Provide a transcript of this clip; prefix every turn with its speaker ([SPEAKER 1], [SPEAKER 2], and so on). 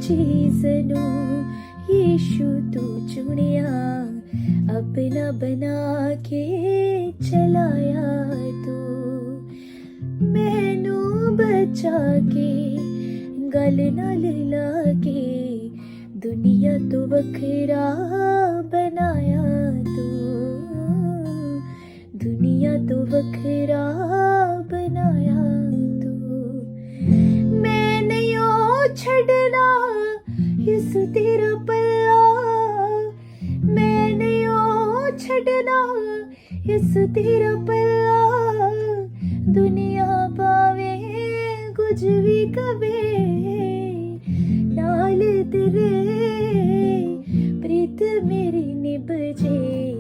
[SPEAKER 1] चीज नू यीशु तू चुनिया अपना बना के चलाया तू मैनू बचा के गल नाल लाके दुनिया तो वखरा बनाया तू दुनिया तो वखरा बनाया तू मैं नहीं ओ छड़ना इस तेरा पल्ला मैं नहीं ओ छड़ना इस तेरा पल्ला दुनिया पावे कुछ भी कवे नाल तेरे प्रीत मेरी निभ जे